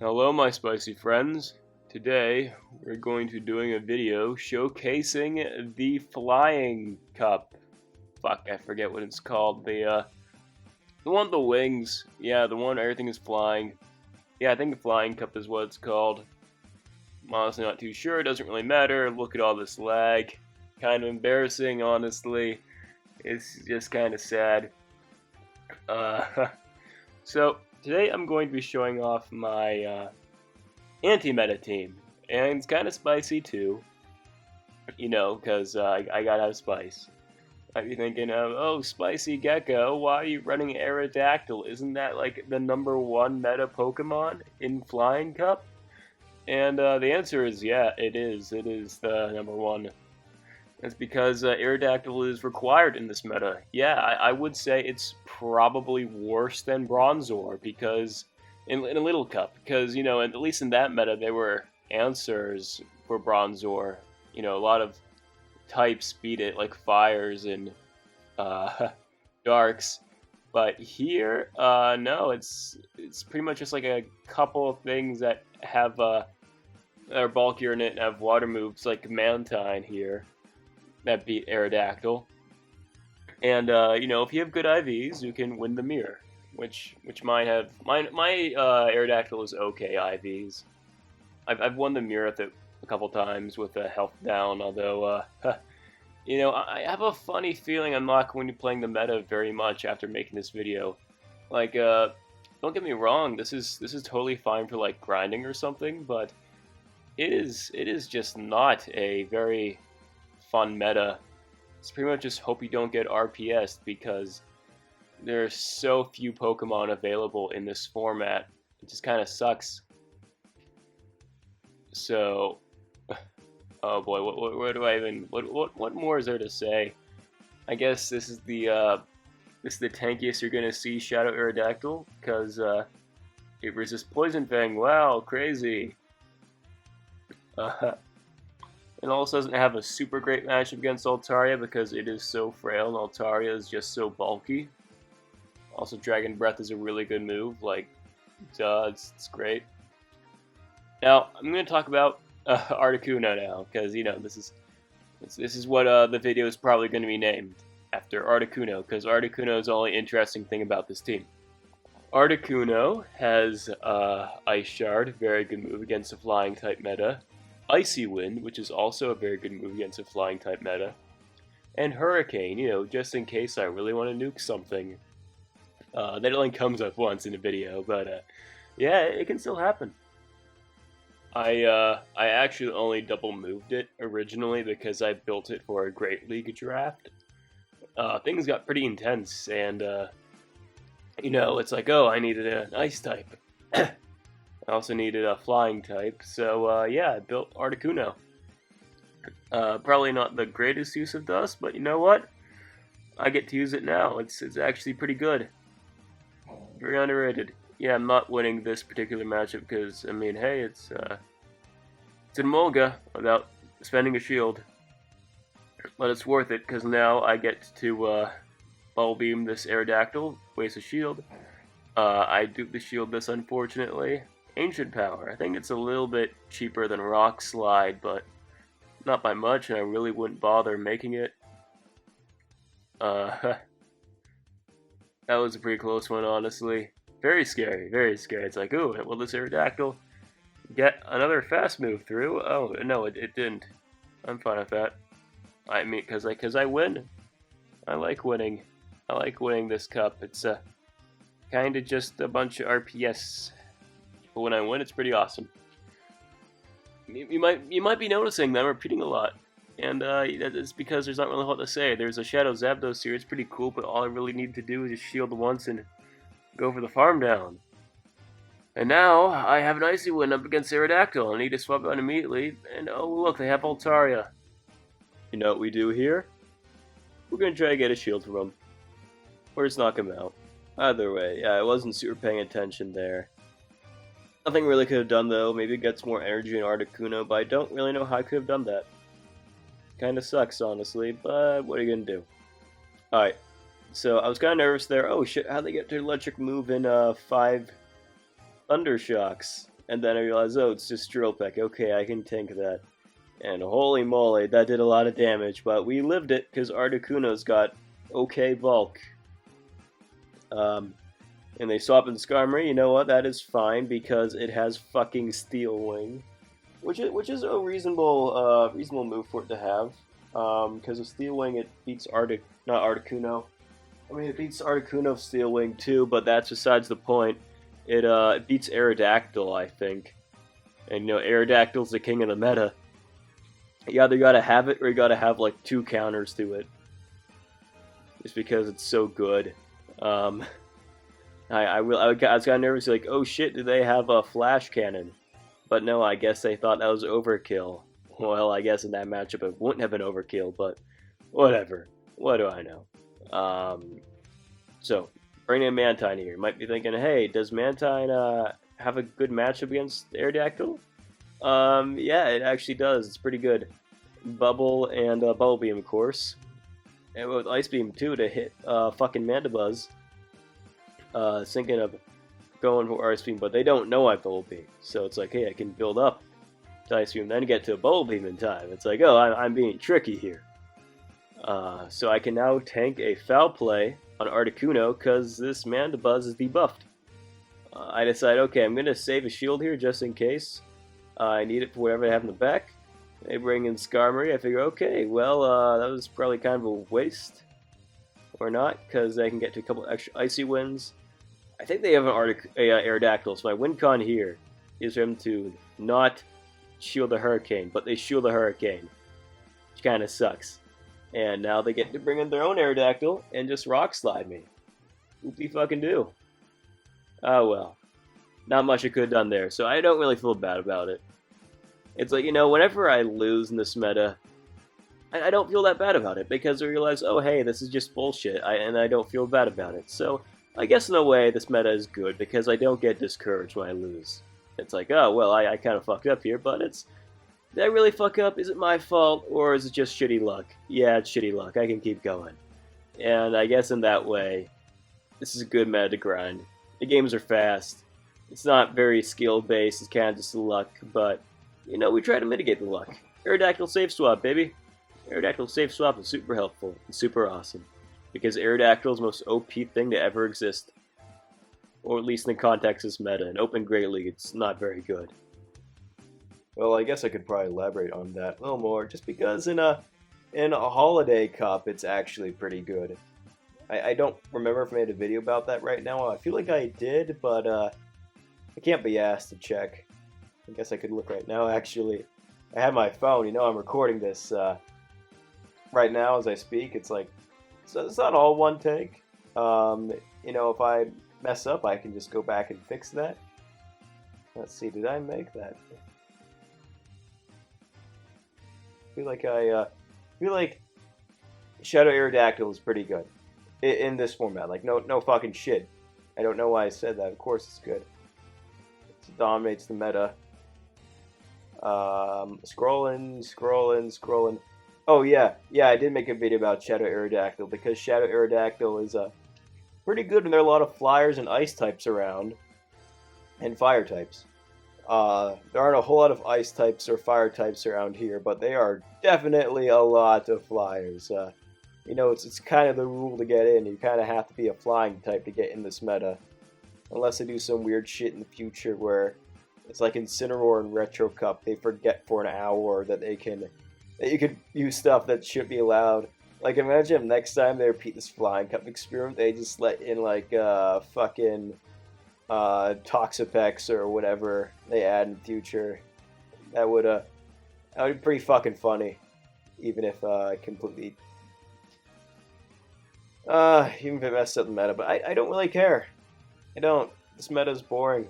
Hello my spicy friends. Today we're going to be doing a video showcasing the flying cup. Fuck, I forget what it's called. The one with the wings. Yeah, the one everything is flying. Yeah, I think the flying cup is what it's called. I'm honestly not too sure, it doesn't really matter. Look at all this lag. Kind of embarrassing, honestly. It's just kind of sad. So today I'm going to be showing off my anti-meta team, and it's kind of spicy too, you know, because I gotta have spice. Might be thinking, oh, Spicy Gecko, why are you running Aerodactyl? Isn't that like the #1 meta Pokemon in Flying Cup? And the answer is yeah, it is. It is the #1. That's because Aerodactyl is required in this meta. Yeah, I would say it's probably worse than Bronzor because in a little cup, because you know, at least in that meta, there were answers for Bronzor. You know, a lot of types beat it, like fires and darks. But here, no, it's pretty much just like a couple of things that have that are bulkier in it and have water moves, like Mantine here, that beat Aerodactyl. And you know, if you have good IVs, you can win the mirror, which mine have. My Aerodactyl is okay IVs. I've won the mirror with it a couple times with a health down, although you know, I have a funny feeling I'm not going to be playing the meta very much after making this video. Like, don't get me wrong, this is totally fine for like grinding or something, but it is just not a very fun meta. It's pretty much just hope you don't get RPS'd because there's so few Pokemon available in this format. It just kind of sucks. So, oh boy, what do I even what more is there to say? I guess this is the tankiest you're gonna see Shadow Aerodactyl because it resists Poison Fang. Wow, crazy. It also doesn't have a super great matchup against Altaria because it is so frail and Altaria is just so bulky. Also, Dragon Breath is a really good move. Like, it's great. Now, I'm going to talk about Articuno now because you know this is what the video is probably going to be named after Articuno because Articuno is the only interesting thing about this team. Articuno has Ice Shard, very good move against the Flying type meta. Icy Wind, which is also a very good move against a flying type meta, and Hurricane, you know, just in case I really want to nuke something. That only comes up once in a video, but yeah, it can still happen. I actually only double moved it originally because I built it for a Great League draft. Things got pretty intense, and you know, it's like, oh, I needed an Ice type. I also needed a flying type, so yeah, I built Articuno. Probably not the greatest use of dust, but you know what? I get to use it now. It's actually pretty good. Very underrated. Yeah, I'm not winning this particular matchup because, I mean, hey, it's in Mulga without spending a shield. But it's worth it because now I get to Bubble Beam this Aerodactyl, waste a shield. I dupe the shield this, unfortunately. Ancient Power. I think it's a little bit cheaper than Rock Slide, but not by much, and I really wouldn't bother making it. That was a pretty close one, honestly. Very scary, very scary. It's like, ooh, will this Aerodactyl get another fast move through? Oh, no, it didn't. I'm fine with that. I mean, because I win. I like winning. I like winning this cup. It's kind of just a bunch of RPS. But when I win, it's pretty awesome. You might be noticing that I'm repeating a lot, and it's because there's not really a lot to say. There's a Shadow Zapdos here. It's pretty cool, but all I really need to do is just shield once and go for the farm down. And now I have an Icy Wind up against Aerodactyl. I need to swap out immediately, and oh look, they have Altaria. You know what we do here? We're gonna try to get a shield from him, or just knock him out. Either way, yeah, I wasn't super paying attention there. Nothing really could have done though. Maybe it gets more energy in Articuno, but I don't really know how I could have done that. Kinda sucks, honestly, but what are you gonna do? Alright, so I was kinda nervous there. Oh shit, how'd they get to electric move in 5 Thunder Shocks? And then I realized, oh, it's just Drill Peck. Okay, I can tank that. And holy moly, that did a lot of damage, but we lived it because Articuno's got okay bulk. And they swap in Skarmory. You know what? That is fine because it has fucking Steel Wing, which is a reasonable move for it to have. Because of Steel Wing, it beats not Articuno. I mean, it beats Articuno Steel Wing too, but that's besides the point. It beats Aerodactyl, I think. And you know, Aerodactyl's the king of the meta. You either gotta have it or you gotta have like 2 counters to it. Just because it's so good. I was kind of nervous, like, oh shit, do they have a flash cannon? But no, I guess they thought that was overkill. Well, I guess in that matchup it wouldn't have been overkill, but whatever. What do I know? So, bring in Mantine here. You might be thinking, hey, does Mantine have a good matchup against Aerodactyl? Yeah, it actually does. It's pretty good. Bubble and Bubble Beam, of course. And with Ice Beam, too, to hit fucking Mandibuzz. Thinking of going for Ice Beam, but they don't know I Bubble Beam. So it's like, hey, I can build up to Ice Beam, then get to a Bubble Beam in time. It's like, oh, I'm being tricky here. So I can now tank a Foul Play on Articuno because this Mandibuzz is debuffed. I decide, okay, I'm going to save a shield here just in case. I need it for whatever I have in the back. They bring in Skarmory. I figure, okay, well, that was probably kind of a waste. Or not, because I can get to a couple extra Icy Winds. I think they have an Aerodactyl, so my win con here is for them to not shield the Hurricane, but they shield the Hurricane, which kind of sucks. And now they get to bring in their own Aerodactyl and just Rock Slide me. Whoopie fucking do. Oh well. Not much I could have done there, so I don't really feel bad about it. It's like, you know, whenever I lose in this meta, I don't feel that bad about it, because I realize, oh hey, this is just bullshit, and I don't feel bad about it. So, I guess in a way, this meta is good, because I don't get discouraged when I lose. It's like, oh, well, I kind of fucked up here, but did I really fuck up? Is it my fault, or is it just shitty luck? Yeah, it's shitty luck. I can keep going. And I guess in that way, this is a good meta to grind. The games are fast. It's not very skill-based, it's kind of just luck, but, you know, we try to mitigate the luck. Aerodactyl Safe Swap, baby! Aerodactyl Safe Swap is super helpful and super awesome, because Aerodactyl is the most OP thing to ever exist. Or at least in the context of this meta. In Open Great League, it's not very good. Well, I guess I could probably elaborate on that a little more, just because in a Holiday Cup, it's actually pretty good. I don't remember if I made a video about that right now. I feel like I did, but I can't be asked to check. I guess I could look right now, actually. I have my phone, you know, I'm recording this right now as I speak. It's like, so it's not all one take. You know, if I mess up, I can just go back and fix that. Let's see, did I make that? I feel like Shadow Aerodactyl is pretty good in this format. Like, no fucking shit. I don't know why I said that. Of course it's good. It dominates the meta. Scrolling. Oh yeah, I did make a video about Shadow Aerodactyl, because Shadow Aerodactyl is pretty good when there are a lot of flyers and ice types around, and fire types. There aren't a whole lot of ice types or fire types around here, but they are definitely a lot of flyers. You know, it's kind of the rule to get in. You kind of have to be a flying type to get in this meta, unless they do some weird shit in the future where it's like Incineroar and Retro Cup. They forget for an hour that you could use stuff that should be allowed. Like, imagine next time they repeat this Flying Cup experiment, they just let in like fucking Toxapex or whatever they add in the future. That would be pretty fucking funny, even if completely even if it messed up the meta. But I don't really care. I don't. This meta is boring.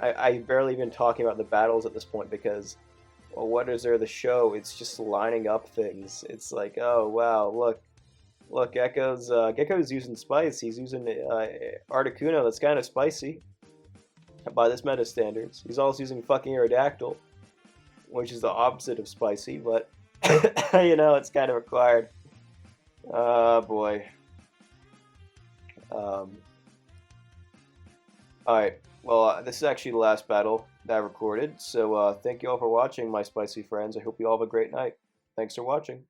I barely even talking about the battles at this point, because, well, what is there to show? It's just lining up things. It's like, oh wow, look, Gecko's using spice. He's using Articuno. That's kind of spicy by this meta standards. He's also using fucking Aerodactyl, which is the opposite of spicy, but you know, it's kind of required. Oh boy. Alright, Well, this is actually the last battle that I recorded, so thank you all for watching, my spicy friends. I hope you all have a great night. Thanks for watching.